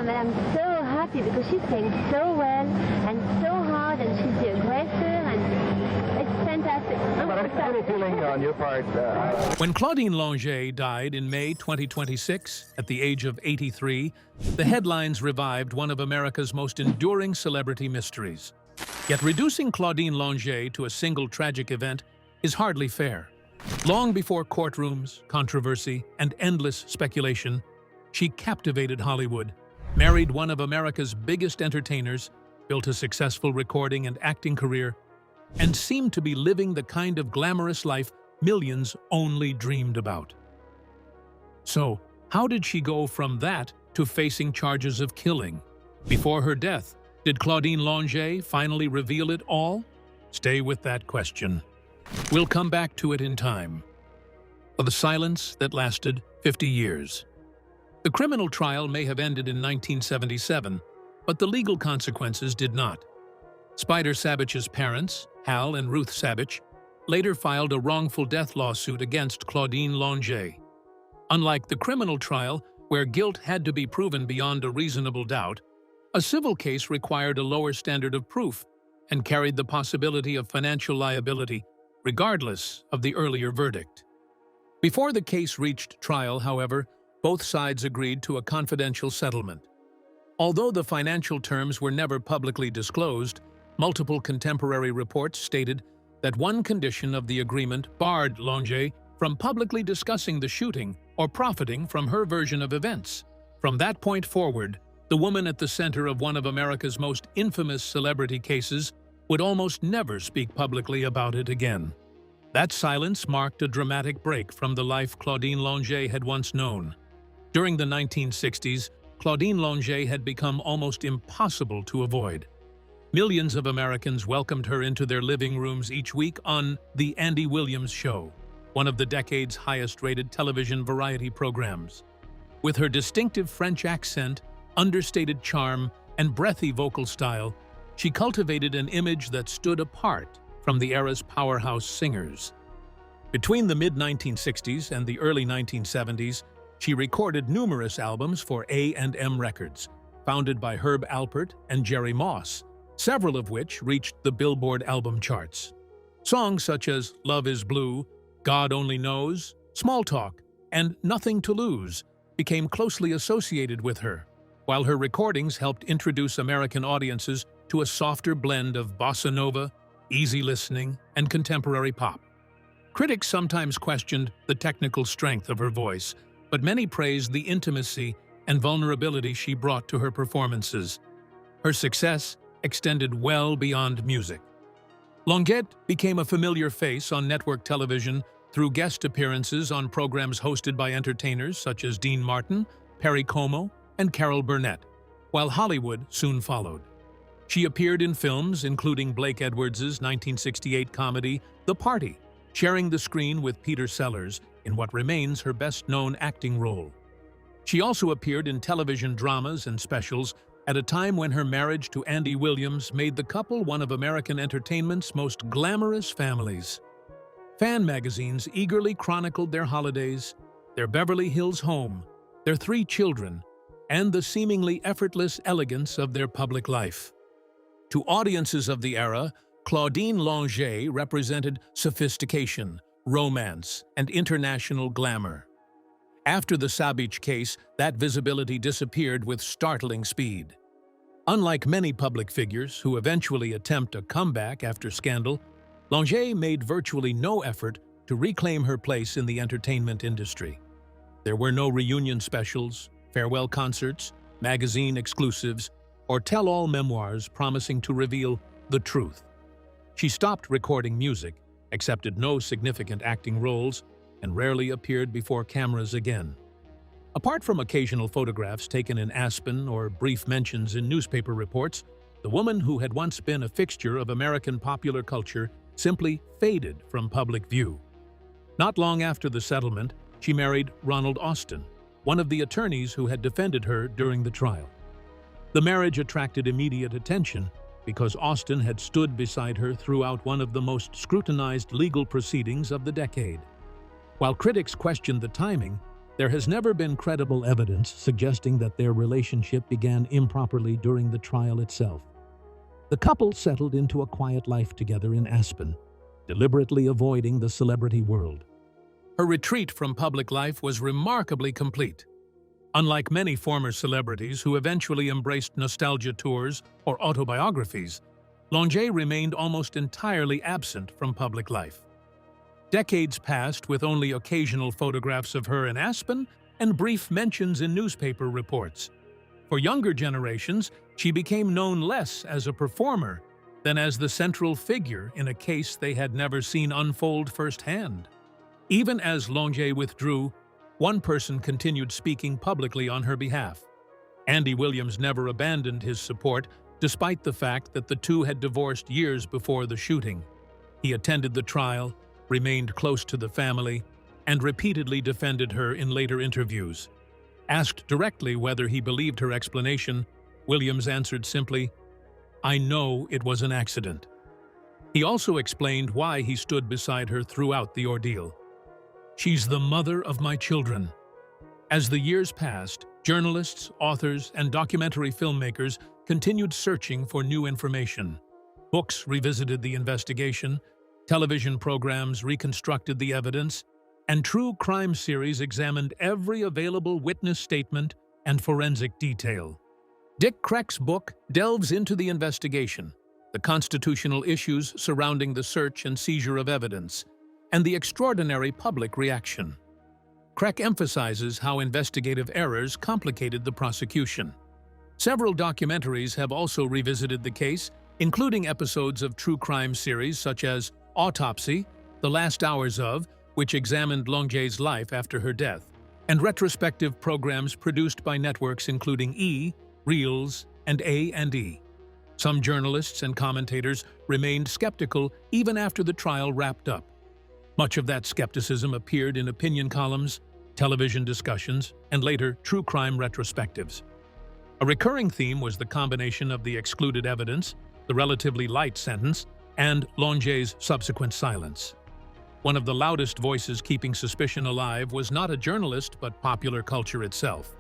but I'm so happy because she's playing so well and so hard, and she's the aggressor, and it's fantastic. But any feeling on your part? When Claudine Longet died in May 2026, at the age of 83, the headlines revived one of America's most enduring celebrity mysteries. Yet reducing Claudine Longet to a single tragic event is hardly fair. Long before courtrooms, controversy, and endless speculation, she captivated Hollywood, married one of America's biggest entertainers, built a successful recording and acting career, and seemed to be living the kind of glamorous life millions only dreamed about. So, how did she go from that to facing charges of killing? Before her death, did Claudine Longet finally reveal it all? Stay with that question. We'll come back to it in time. For the silence that lasted 50 years. The criminal trial may have ended in 1977, but the legal consequences did not. Spider Sabich's parents, Hal and Ruth Sabich, later filed a wrongful death lawsuit against Claudine Longet. Unlike the criminal trial, where guilt had to be proven beyond a reasonable doubt, a civil case required a lower standard of proof and carried the possibility of financial liability, regardless of the earlier verdict. Before the case reached trial, however, both sides agreed to a confidential settlement. Although the financial terms were never publicly disclosed, multiple contemporary reports stated that one condition of the agreement barred Longet from publicly discussing the shooting or profiting from her version of events. From that point forward, the woman at the center of one of America's most infamous celebrity cases would almost never speak publicly about it again. That silence marked a dramatic break from the life Claudine Longet had once known. During the 1960s, Claudine Longet had become almost impossible to avoid. Millions of Americans welcomed her into their living rooms each week on The Andy Williams Show, one of the decade's highest-rated television variety programs. With her distinctive French accent, understated charm, and breathy vocal style, she cultivated an image that stood apart from the era's powerhouse singers. Between the mid-1960s and the early 1970s, she recorded numerous albums for A&M Records, founded by Herb Alpert and Jerry Moss, several of which reached the Billboard album charts. Songs such as Love is Blue, God Only Knows, Small Talk, and Nothing to Lose became closely associated with her, while her recordings helped introduce American audiences to a softer blend of bossa nova, easy listening, and contemporary pop. Critics sometimes questioned the technical strength of her voice, but many praised the intimacy and vulnerability she brought to her performances. Her success extended well beyond music. Longet became a familiar face on network television through guest appearances on programs hosted by entertainers such as Dean Martin, Perry Como, and Carol Burnett, while Hollywood soon followed. She appeared in films including Blake Edwards' 1968 comedy The Party, sharing the screen with Peter Sellers in what remains her best-known acting role. She also appeared in television dramas and specials at a time when her marriage to Andy Williams made the couple one of American entertainment's most glamorous families. Fan magazines eagerly chronicled their holidays, their Beverly Hills home, their 3 children, and the seemingly effortless elegance of their public life. To audiences of the era, Claudine Longet represented sophistication, romance, and international glamour. After the Sabich case, that visibility disappeared with startling speed. Unlike many public figures who eventually attempt a comeback after scandal, Longet made virtually no effort to reclaim her place in the entertainment industry. There were no reunion specials, farewell concerts, magazine exclusives, or tell-all memoirs promising to reveal the truth. She stopped recording music, accepted no significant acting roles, and rarely appeared before cameras again. Apart from occasional photographs taken in Aspen or brief mentions in newspaper reports, the woman who had once been a fixture of American popular culture simply faded from public view. Not long after the settlement, she married Ronald Austin, one of the attorneys who had defended her during the trial. The marriage attracted immediate attention because Austin had stood beside her throughout one of the most scrutinized legal proceedings of the decade. While critics questioned the timing, There has never been credible evidence suggesting that their relationship began improperly during the trial itself. The couple settled into a quiet life together in Aspen, deliberately avoiding the celebrity world. Her retreat from public life was remarkably complete. Unlike many former celebrities who eventually embraced nostalgia tours or autobiographies, Longet remained almost entirely absent from public life. Decades passed with only occasional photographs of her in Aspen and brief mentions in newspaper reports. For younger generations, she became known less as a performer than as the central figure in a case they had never seen unfold firsthand. Even as Longet withdrew, one person continued speaking publicly on her behalf. Andy Williams never abandoned his support, despite the fact that the two had divorced years before the shooting. He attended the trial, remained close to the family, and repeatedly defended her in later interviews. Asked directly whether he believed her explanation, Williams answered simply, "I know it was an accident." He also explained why he stood beside her throughout the ordeal. "She's the mother of my children." As the years passed, journalists, authors, and documentary filmmakers continued searching for new information. Books revisited the investigation, television programs reconstructed the evidence, and true crime series examined every available witness statement and forensic detail. Dick Kreck's book delves into the investigation, the constitutional issues surrounding the search and seizure of evidence, and the extraordinary public reaction. Kreck emphasizes how investigative errors complicated the prosecution. Several documentaries have also revisited the case, including episodes of true crime series such as Autopsy, The Last Hours of, which examined Longet's life after her death, and retrospective programs produced by networks including E!, Reels, and A&E. Some journalists and commentators remained skeptical even after the trial wrapped up. Much of that skepticism appeared in opinion columns, television discussions, and later true crime retrospectives. A recurring theme was the combination of the excluded evidence, the relatively light sentence, and Longet's subsequent silence. One of the loudest voices keeping suspicion alive was not a journalist but popular culture itself.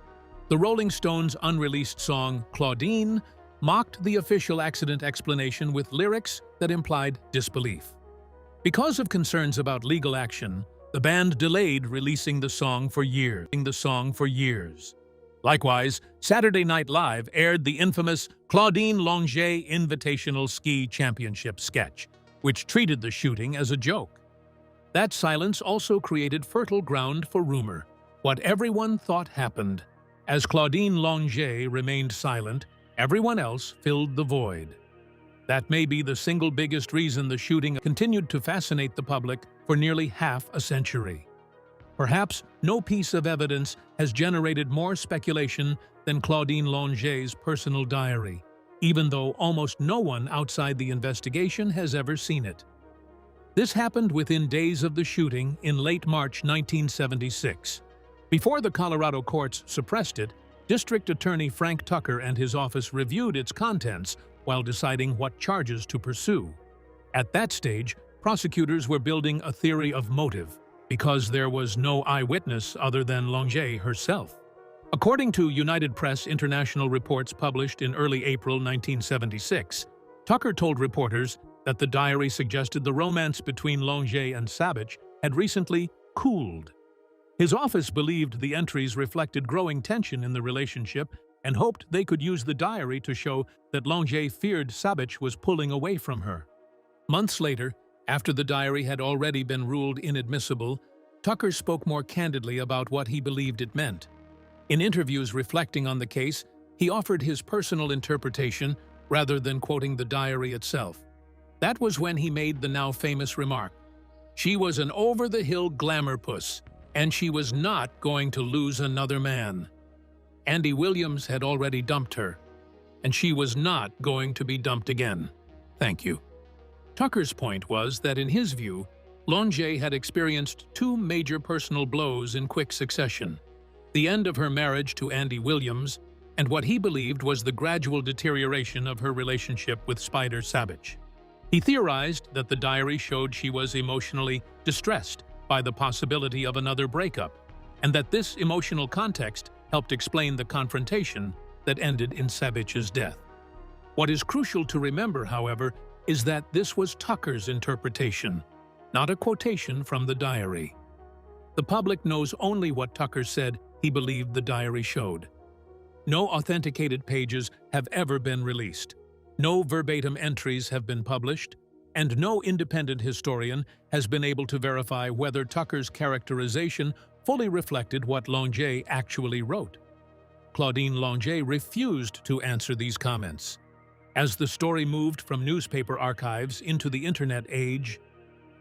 The Rolling Stones' unreleased song, Claudine, mocked the official accident explanation with lyrics that implied disbelief. Because of concerns about legal action, the band delayed releasing the song for years. Likewise, Saturday Night Live aired the infamous Claudine Longet Invitational Ski Championship sketch, which treated the shooting as a joke. That silence also created fertile ground for rumor. What everyone thought happened. As Claudine Longet remained silent, everyone else filled the void. That may be the single biggest reason the shooting continued to fascinate the public for nearly half a century. Perhaps no piece of evidence has generated more speculation than Claudine Longet's personal diary, even though almost no one outside the investigation has ever seen it. This happened within days of the shooting in late March 1976. Before the Colorado courts suppressed it, District Attorney Frank Tucker and his office reviewed its contents while deciding what charges to pursue. At that stage, prosecutors were building a theory of motive, because there was no eyewitness other than Longet herself. According to United Press International reports published in early April 1976, Tucker told reporters that the diary suggested the romance between Longet and Sabbage had recently cooled. His office believed the entries reflected growing tension in the relationship and hoped they could use the diary to show that Longet feared Sabbage was pulling away from her. Months later, after the diary had already been ruled inadmissible, Tucker spoke more candidly about what he believed it meant. In interviews reflecting on the case, he offered his personal interpretation rather than quoting the diary itself. That was when he made the now famous remark, "She was an over-the-hill glamour puss, and she was not going to lose another man. Andy Williams had already dumped her, and she was not going to be dumped again. Thank you." Tucker's point was that in his view, Longet had experienced two major personal blows in quick succession: the end of her marriage to Andy Williams and what he believed was the gradual deterioration of her relationship with Spider Sabbage. He theorized that the diary showed she was emotionally distressed by the possibility of another breakup, and that this emotional context helped explain the confrontation that ended in Sabich's death. What is crucial to remember, however, is that this was Tucker's interpretation, not a quotation from the diary. The public knows only what Tucker said he believed the diary showed. No authenticated pages have ever been released. No verbatim entries have been published, and no independent historian has been able to verify whether Tucker's characterization fully reflected what Longet actually wrote. Claudine Longet refused to answer these comments. As the story moved from newspaper archives into the internet age,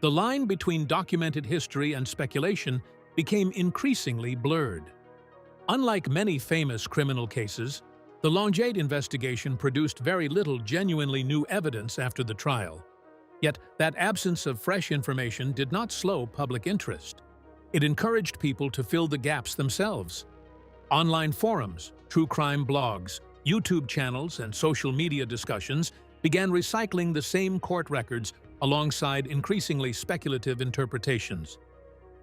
the line between documented history and speculation became increasingly blurred. Unlike many famous criminal cases, the Longet investigation produced very little genuinely new evidence after the trial. Yet that absence of fresh information did not slow public interest. It encouraged people to fill the gaps themselves. Online forums, true crime blogs, YouTube channels, and social media discussions began recycling the same court records alongside increasingly speculative interpretations.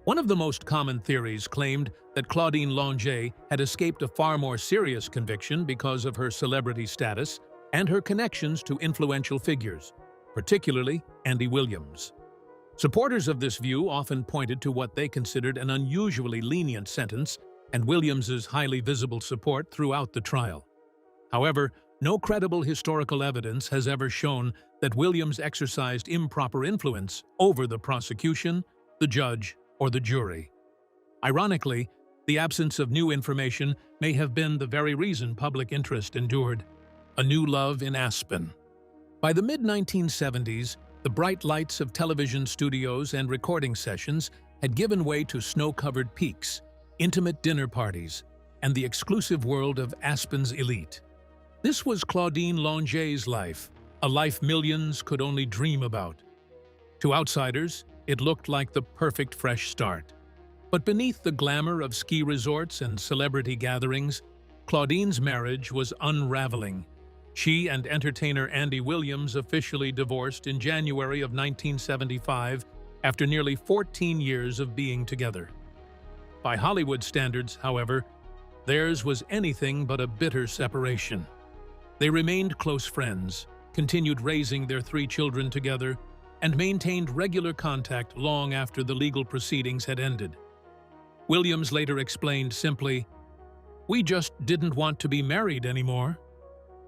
One of the most common theories claimed that Claudine Longet had escaped a far more serious conviction because of her celebrity status and her connections to influential figures, particularly Andy Williams. Supporters of this view often pointed to what they considered an unusually lenient sentence and Williams's highly visible support throughout the trial. However, no credible historical evidence has ever shown that Williams exercised improper influence over the prosecution, the judge, or the jury. Ironically, the absence of new information may have been the very reason public interest endured. A new love in Aspen. By the mid-1970s, the bright lights of television studios and recording sessions had given way to snow-covered peaks, intimate dinner parties, and the exclusive world of Aspen's elite. This was Claudine Longet's life, a life millions could only dream about. To outsiders, it looked like the perfect fresh start. But beneath the glamour of ski resorts and celebrity gatherings, Claudine's marriage was unraveling. She and entertainer Andy Williams officially divorced in January of 1975 after nearly 14 years of being together. By Hollywood standards, however, theirs was anything but a bitter separation. They remained close friends, continued raising their 3 children together, and maintained regular contact long after the legal proceedings had ended. Williams later explained simply, "We just didn't want to be married anymore."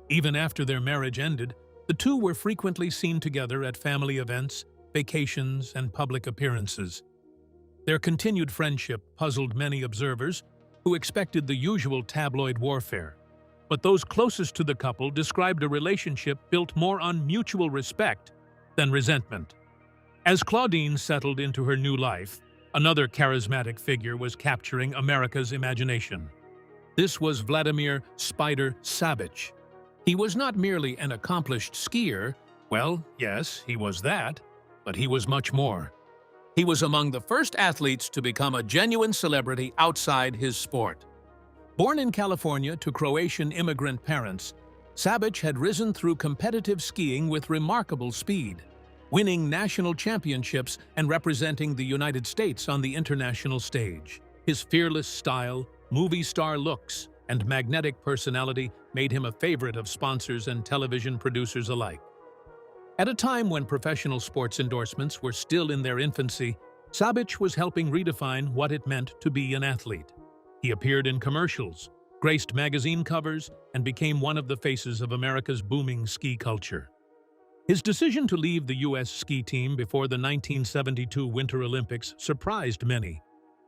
Even after their marriage ended, the two were frequently seen together at family events, vacations, and public appearances. Their continued friendship puzzled many observers who expected the usual tabloid warfare. But those closest to the couple described a relationship built more on mutual respect than resentment. As Claudine settled into her new life, another charismatic figure was capturing America's imagination. This was Vladimir "Spider" Sabich. He was not merely an accomplished skier. Well, yes, he was that, but he was much more. He was among the first athletes to become a genuine celebrity outside his sport. Born in California to Croatian immigrant parents, Sabich had risen through competitive skiing with remarkable speed, winning national championships and representing the United States on the international stage. His fearless style, movie star looks, and magnetic personality made him a favorite of sponsors and television producers alike. At a time when professional sports endorsements were still in their infancy, Sabich was helping redefine what it meant to be an athlete. He appeared in commercials, graced magazine covers, and became one of the faces of America's booming ski culture. His decision to leave the U.S. ski team before the 1972 Winter Olympics surprised many,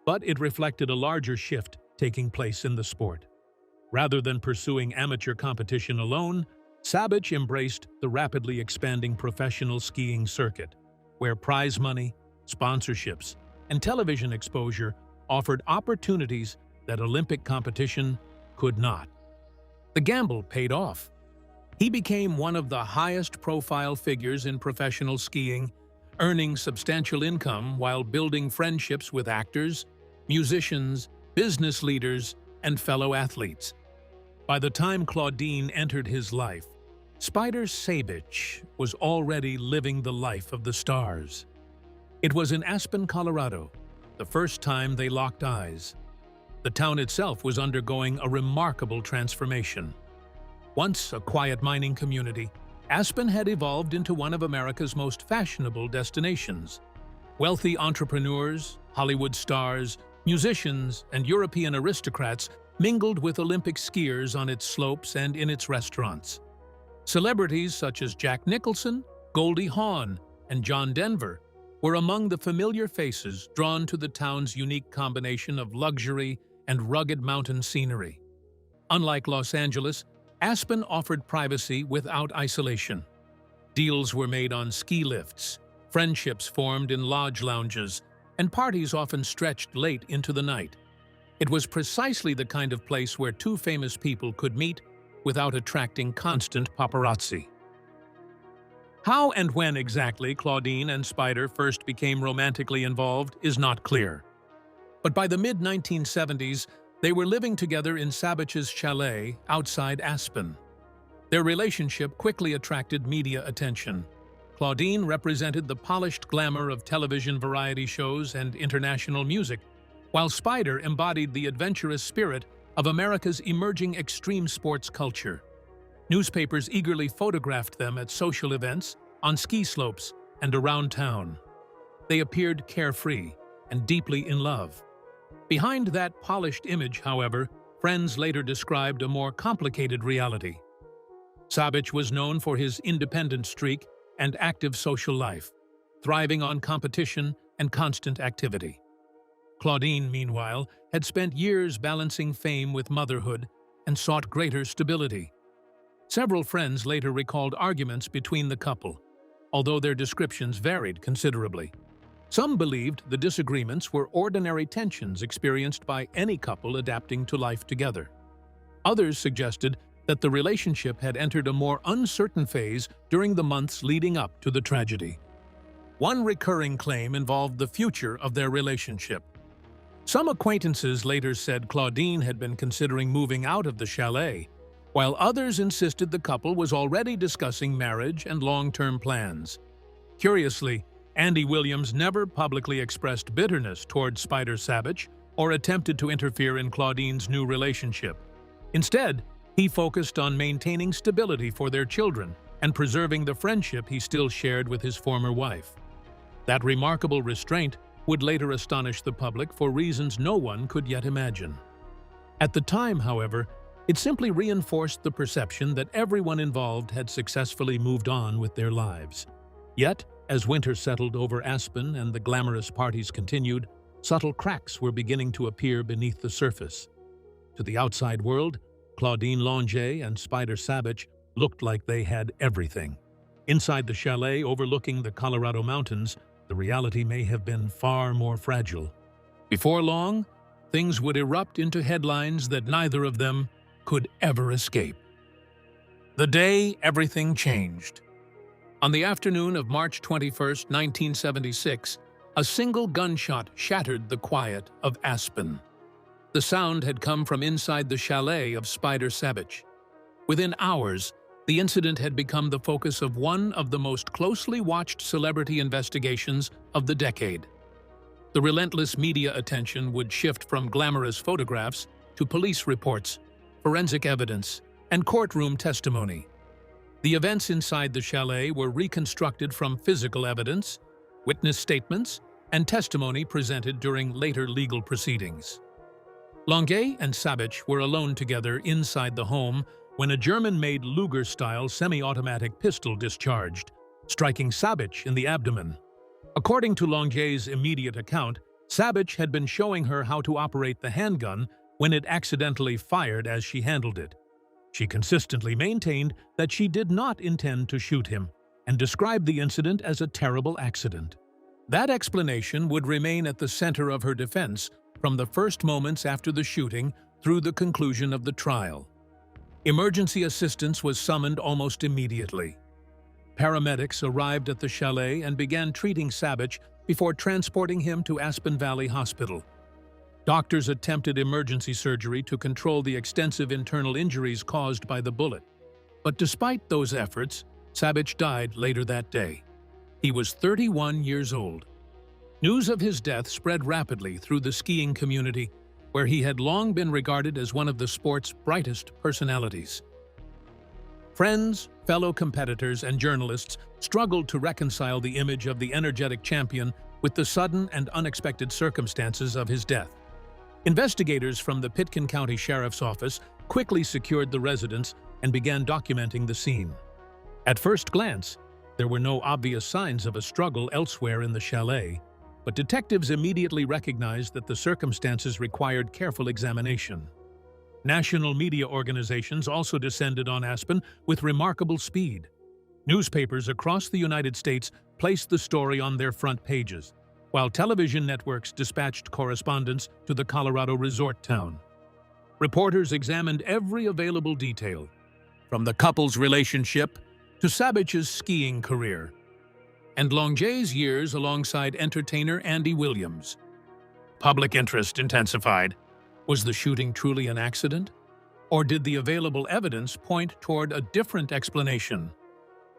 but it reflected a larger shift taking place in the sport. Rather than pursuing amateur competition alone, Sabich embraced the rapidly expanding professional skiing circuit, where prize money, sponsorships, and television exposure offered opportunities that Olympic competition could not. The gamble paid off. He became one of the highest-profile figures in professional skiing, earning substantial income while building friendships with actors, musicians, business leaders, and fellow athletes. By the time Claudine entered his life, Spider Sabich was already living the life of the stars. It was in Aspen, Colorado, the first time they locked eyes. The town itself was undergoing a remarkable transformation. Once a quiet mining community, Aspen had evolved into one of America's most fashionable destinations. Wealthy entrepreneurs, Hollywood stars, musicians, and European aristocrats mingled with Olympic skiers on its slopes and in its restaurants. Celebrities such as Jack Nicholson, Goldie Hawn, and John Denver were among the familiar faces drawn to the town's unique combination of luxury and rugged mountain scenery. Unlike Los Angeles, Aspen offered privacy without isolation. Deals were made on ski lifts, friendships formed in lodge lounges, and parties often stretched late into the night. It was precisely the kind of place where two famous people could meet without attracting constant paparazzi. How and when exactly Claudine and Spider first became romantically involved is not clear. But by the mid-1970s, they were living together in Sabich's chalet outside Aspen. Their relationship quickly attracted media attention. Claudine represented the polished glamour of television variety shows and international music, while Spider embodied the adventurous spirit of America's emerging extreme sports culture. Newspapers eagerly photographed them at social events, on ski slopes, and around town. They appeared carefree and deeply in love. Behind that polished image, however, friends later described a more complicated reality. Sabich was known for his independent streak and active social life, thriving on competition and constant activity. Claudine, meanwhile, had spent years balancing fame with motherhood and sought greater stability. Several friends later recalled arguments between the couple, although their descriptions varied considerably. Some believed the disagreements were ordinary tensions experienced by any couple adapting to life together. Others suggested that the relationship had entered a more uncertain phase during the months leading up to the tragedy. One recurring claim involved the future of their relationship. Some acquaintances later said Claudine had been considering moving out of the chalet, while others insisted the couple was already discussing marriage and long-term plans. Curiously, Andy Williams never publicly expressed bitterness toward Spider Sabich or attempted to interfere in Claudine's new relationship. Instead, he focused on maintaining stability for their children and preserving the friendship he still shared with his former wife. That remarkable restraint would later astonish the public for reasons no one could yet imagine. At the time, however, it simply reinforced the perception that everyone involved had successfully moved on with their lives. Yet, as winter settled over Aspen and the glamorous parties continued, subtle cracks were beginning to appear beneath the surface. To the outside world, Claudine Longet and Spider Sabich looked like they had everything. Inside the chalet overlooking the Colorado mountains, the reality may have been far more fragile. Before long, things would erupt into headlines that neither of them could ever escape. The day everything changed. On the afternoon of March 21, 1976, a single gunshot shattered the quiet of Aspen. The sound had come from inside the chalet of Spider Sabich. Within hours, the incident had become the focus of one of the most closely watched celebrity investigations of the decade. The relentless media attention would shift from glamorous photographs to police reports, forensic evidence, and courtroom testimony. The events inside the chalet were reconstructed from physical evidence, witness statements, and testimony presented during later legal proceedings. Longet and Sabich were alone together inside the home when a German-made Luger-style semi-automatic pistol discharged, striking Sabich in the abdomen. According to Longet's immediate account, Sabich had been showing her how to operate the handgun when it accidentally fired as she handled it. She consistently maintained that she did not intend to shoot him and described the incident as a terrible accident. That explanation would remain at the center of her defense from the first moments after the shooting through the conclusion of the trial. Emergency assistance was summoned almost immediately. Paramedics arrived at the chalet and began treating Sabich before transporting him to Aspen Valley Hospital. Doctors attempted emergency surgery to control the extensive internal injuries caused by the bullet. But despite those efforts, Sabich died later that day. He was 31 years old. News of his death spread rapidly through the skiing community, where he had long been regarded as one of the sport's brightest personalities. Friends, fellow competitors, and journalists struggled to reconcile the image of the energetic champion with the sudden and unexpected circumstances of his death. Investigators from the Pitkin County Sheriff's Office quickly secured the residence and began documenting the scene. At first glance, there were no obvious signs of a struggle elsewhere in the chalet, but detectives immediately recognized that the circumstances required careful examination. National media organizations also descended on Aspen with remarkable speed. Newspapers across the United States placed the story on their front pages, while television networks dispatched correspondents to the Colorado resort town. Reporters examined every available detail, from the couple's relationship to Sabich's skiing career, and Longet's years alongside entertainer Andy Williams. Public interest intensified. Was the shooting truly an accident? Or did the available evidence point toward a different explanation?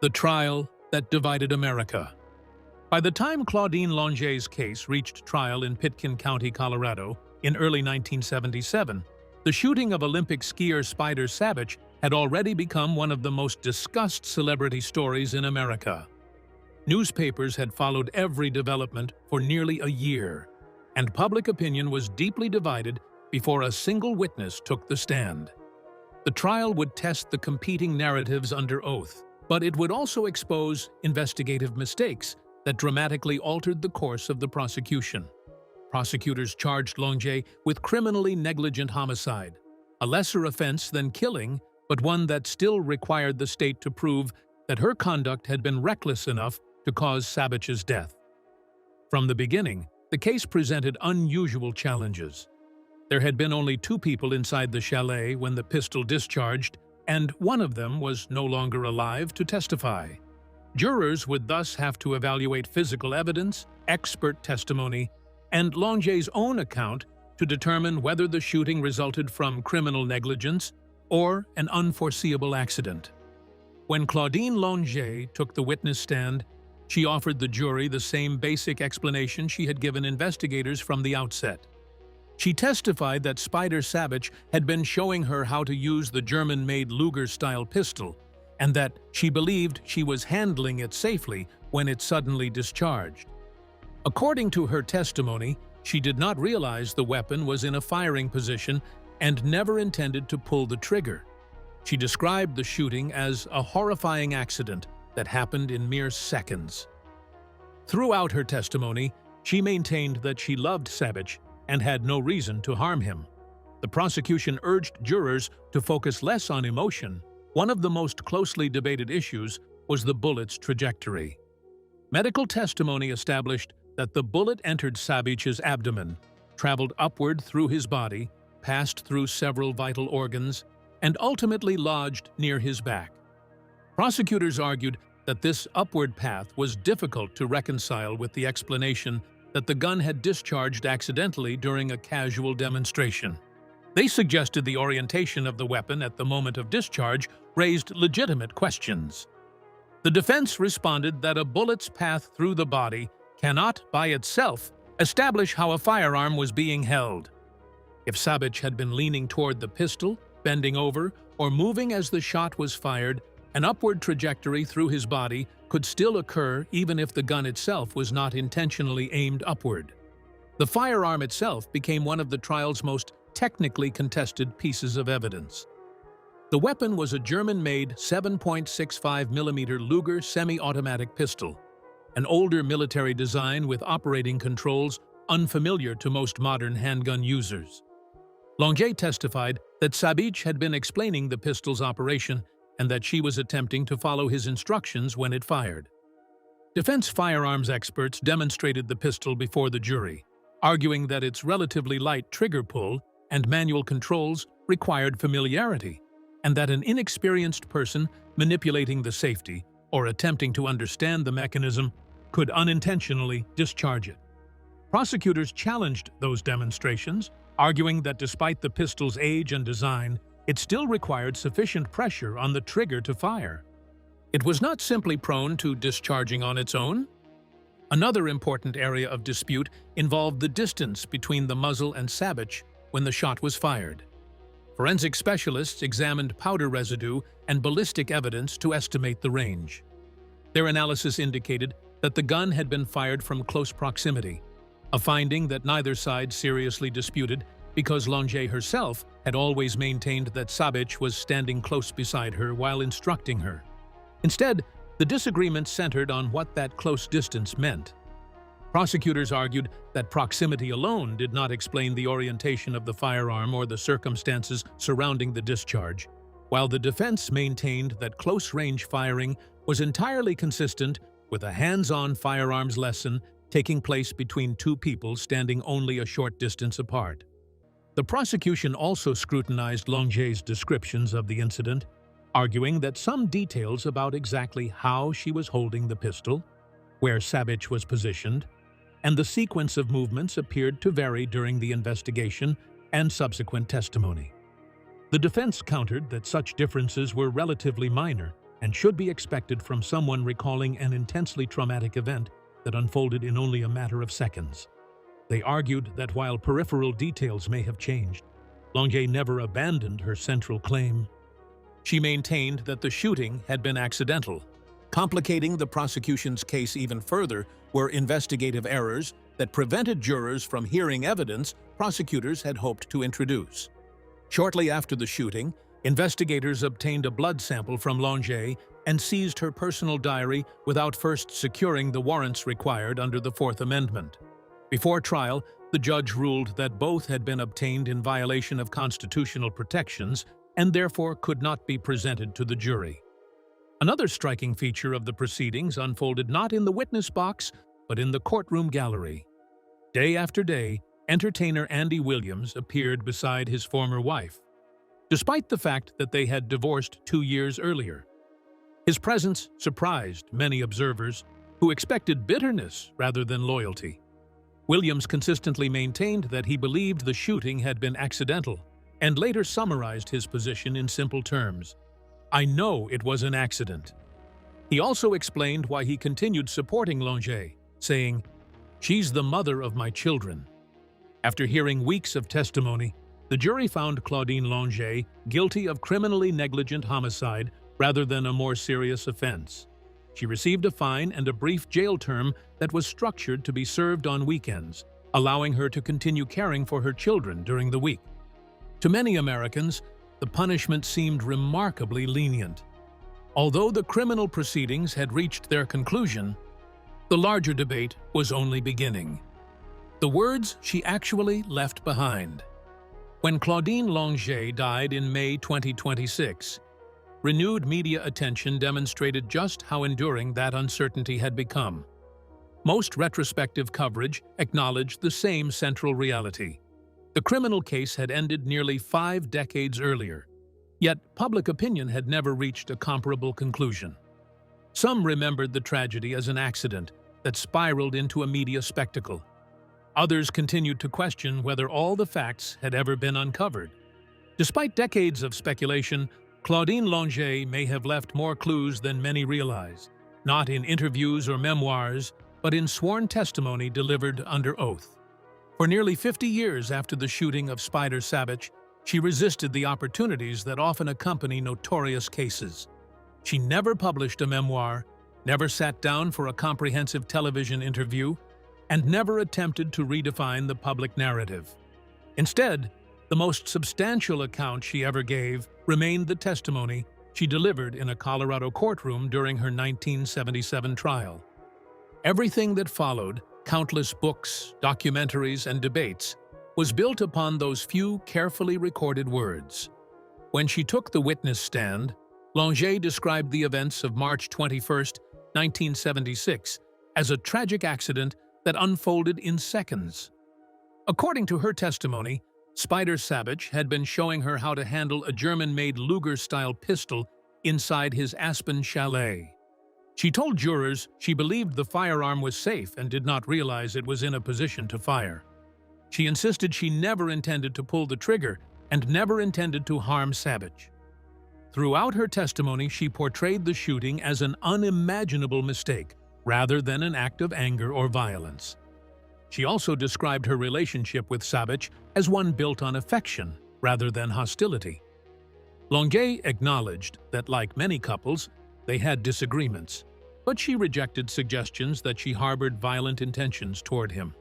The trial that divided America. By the time Claudine Longet's case reached trial in Pitkin County, Colorado, in early 1977, the shooting of Olympic skier Spider Sabich had already become one of the most discussed celebrity stories in America. Newspapers had followed every development for nearly a year, and public opinion was deeply divided before a single witness took the stand. The trial would test the competing narratives under oath, but it would also expose investigative mistakes that dramatically altered the course of the prosecution. Prosecutors charged Longet with criminally negligent homicide, a lesser offense than killing, but one that still required the state to prove that her conduct had been reckless enough to cause Sabich's death. From the beginning, the case presented unusual challenges. There had been only 2 people inside the chalet when the pistol discharged, and one of them was no longer alive to testify. Jurors would thus have to evaluate physical evidence, expert testimony, and Longet's own account to determine whether the shooting resulted from criminal negligence or an unforeseeable accident. When Claudine Longet took the witness stand, she offered the jury the same basic explanation she had given investigators from the outset. She testified that Spider Sabich had been showing her how to use the German-made Luger-style pistol, and that she believed she was handling it safely when it suddenly discharged. According to her testimony, she did not realize the weapon was in a firing position and never intended to pull the trigger. She described the shooting as a horrifying accident that happened in mere seconds. Throughout her testimony, she maintained that she loved Sabich and had no reason to harm him. The prosecution urged jurors to focus less on emotion. One of the most closely debated issues was the bullet's trajectory. Medical testimony established that the bullet entered Sabich's abdomen, traveled upward through his body, passed through several vital organs, and ultimately lodged near his back. Prosecutors argued that this upward path was difficult to reconcile with the explanation that the gun had discharged accidentally during a casual demonstration. They suggested the orientation of the weapon at the moment of discharge raised legitimate questions. The defense responded that a bullet's path through the body cannot, by itself, establish how a firearm was being held. If Sabich had been leaning toward the pistol, bending over, or moving as the shot was fired, an upward trajectory through his body could still occur even if the gun itself was not intentionally aimed upward. The firearm itself became one of the trial's most technically contested pieces of evidence. The weapon was a German-made 7.65mm Luger semi-automatic pistol, an older military design with operating controls unfamiliar to most modern handgun users. Longet testified that Sabich had been explaining the pistol's operation and that she was attempting to follow his instructions when it fired. Defense firearms experts demonstrated the pistol before the jury, arguing that its relatively light trigger pull and manual controls required familiarity, and that an inexperienced person manipulating the safety or attempting to understand the mechanism could unintentionally discharge it. Prosecutors challenged those demonstrations, arguing that despite the pistol's age and design, it still required sufficient pressure on the trigger to fire. It was not simply prone to discharging on its own. Another important area of dispute involved the distance between the muzzle and Sabich, when the shot was fired. Forensic specialists examined powder residue and ballistic evidence to estimate the range. Their analysis indicated that the gun had been fired from close proximity, a finding that neither side seriously disputed because Longet herself had always maintained that Sabic was standing close beside her while instructing her. Instead, the disagreement centered on what that close distance meant. Prosecutors argued that proximity alone did not explain the orientation of the firearm or the circumstances surrounding the discharge, while the defense maintained that close-range firing was entirely consistent with a hands-on firearms lesson taking place between two people standing only a short distance apart. The prosecution also scrutinized Longet's descriptions of the incident, arguing that some details about exactly how she was holding the pistol, where Sabic was positioned, and the sequence of movements appeared to vary during the investigation and subsequent testimony. The defense countered that such differences were relatively minor and should be expected from someone recalling an intensely traumatic event that unfolded in only a matter of seconds. They argued that while peripheral details may have changed, Longet never abandoned her central claim. She maintained that the shooting had been accidental. Complicating the prosecution's case even further were investigative errors that prevented jurors from hearing evidence prosecutors had hoped to introduce. Shortly after the shooting, investigators obtained a blood sample from Longet and seized her personal diary without first securing the warrants required under the Fourth Amendment. Before trial, the judge ruled that both had been obtained in violation of constitutional protections and therefore could not be presented to the jury. Another striking feature of the proceedings unfolded not in the witness box, but in the courtroom gallery. Day after day, entertainer Andy Williams appeared beside his former wife, despite the fact that they had divorced 2 years earlier. His presence surprised many observers who expected bitterness rather than loyalty. Williams consistently maintained that he believed the shooting had been accidental and later summarized his position in simple terms: "I know it was an accident." He also explained why he continued supporting Longet, saying, "She's the mother of my children." After hearing weeks of testimony, the jury found Claudine Longet guilty of criminally negligent homicide rather than a more serious offense. She received a fine and a brief jail term that was structured to be served on weekends, allowing her to continue caring for her children during the week. To many Americans, the punishment seemed remarkably lenient. Although the criminal proceedings had reached their conclusion, the larger debate was only beginning. The words she actually left behind. When Claudine Longet died in May 2026, renewed media attention demonstrated just how enduring that uncertainty had become. Most retrospective coverage acknowledged the same central reality. The criminal case had ended nearly 5 decades earlier, yet public opinion had never reached a comparable conclusion. Some remembered the tragedy as an accident that spiraled into a media spectacle. Others continued to question whether all the facts had ever been uncovered. Despite decades of speculation, Claudine Longet may have left more clues than many realize, not in interviews or memoirs, but in sworn testimony delivered under oath. For nearly 50 years after the shooting of Spider Sabic, she resisted the opportunities that often accompany notorious cases. She never published a memoir, never sat down for a comprehensive television interview, and never attempted to redefine the public narrative. Instead, the most substantial account she ever gave remained the testimony she delivered in a Colorado courtroom during her 1977 trial. Everything that followed, countless books, documentaries, and debates, was built upon those few carefully recorded words. When she took the witness stand, Longet described the events of March 21, 1976, as a tragic accident that unfolded in seconds. According to her testimony, Spider Sabic had been showing her how to handle a German-made Luger-style pistol inside his Aspen chalet. She told jurors she believed the firearm was safe and did not realize it was in a position to fire. She insisted she never intended to pull the trigger and never intended to harm Sabic. Throughout her testimony, she portrayed the shooting as an unimaginable mistake rather than an act of anger or violence. She also described her relationship with Savic as one built on affection rather than hostility. Longet acknowledged that, like many couples, they had disagreements, but she rejected suggestions that she harbored violent intentions toward him.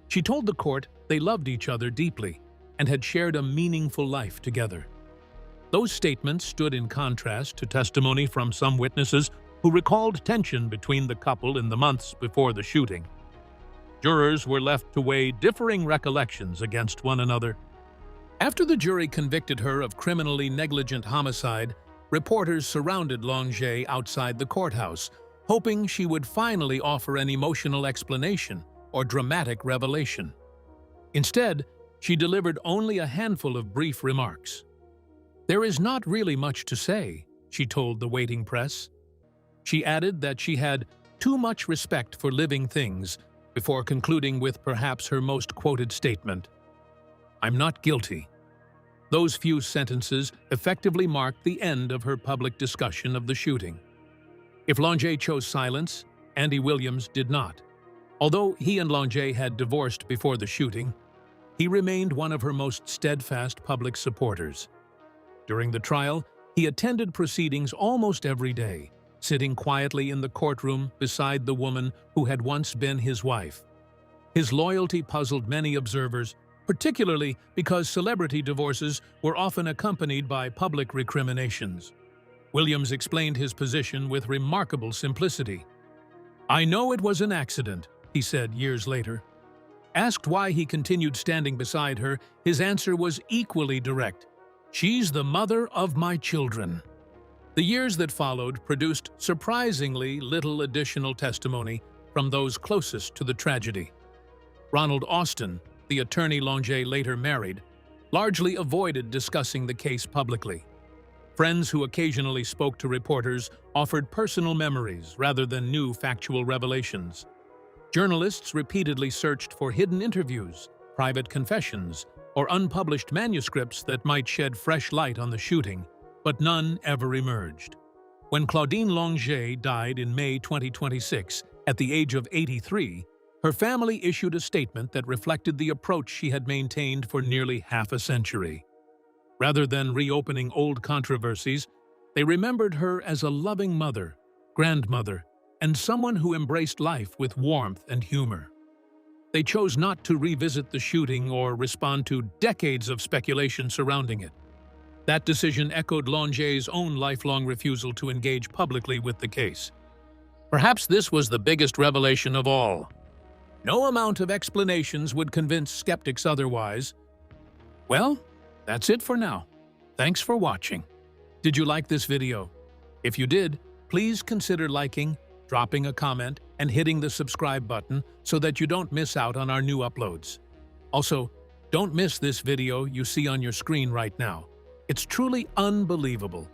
She told the court they loved each other deeply and had shared a meaningful life together. Those statements stood in contrast to testimony from some witnesses who recalled tension between the couple in the months before the shooting. Jurors were left to weigh differing recollections against one another. After the jury convicted her of criminally negligent homicide, reporters surrounded Longet outside the courthouse, hoping she would finally offer an emotional explanation or dramatic revelation. Instead, she delivered only a handful of brief remarks. "There is not really much to say," she told the waiting press. She added that she had too much respect for living things before concluding with perhaps her most quoted statement, "I'm not guilty." Those few sentences effectively marked the end of her public discussion of the shooting. If Longet chose silence, Andy Williams did not. Although he and Longet had divorced before the shooting, he remained one of her most steadfast public supporters. During the trial, he attended proceedings almost every day, sitting quietly in the courtroom beside the woman who had once been his wife. His loyalty puzzled many observers, particularly because celebrity divorces were often accompanied by public recriminations. Williams explained his position with remarkable simplicity. "I know it was an accident," he said years later. Asked why he continued standing beside her, his answer was equally direct. "She's the mother of my children." The years that followed produced surprisingly little additional testimony from those closest to the tragedy. Ronald Austin, the attorney Longet later married, largely avoided discussing the case publicly. Friends who occasionally spoke to reporters offered personal memories rather than new factual revelations. Journalists repeatedly searched for hidden interviews, private confessions, or unpublished manuscripts that might shed fresh light on the shooting, but none ever emerged. When Claudine Longet died in May 2026, at the age of 83, her family issued a statement that reflected the approach she had maintained for nearly half a century. Rather than reopening old controversies, they remembered her as a loving mother, grandmother, and someone who embraced life with warmth and humor. They chose not to revisit the shooting or respond to decades of speculation surrounding it. That decision echoed Longet's own lifelong refusal to engage publicly with the case. Perhaps this was the biggest revelation of all. No amount of explanations would convince skeptics otherwise. Well, that's it for now. Thanks for watching. Did you like this video? If you did, please consider liking, dropping a comment, and hitting the subscribe button so that you don't miss out on our new uploads. Also, don't miss this video you see on your screen right now. It's truly unbelievable.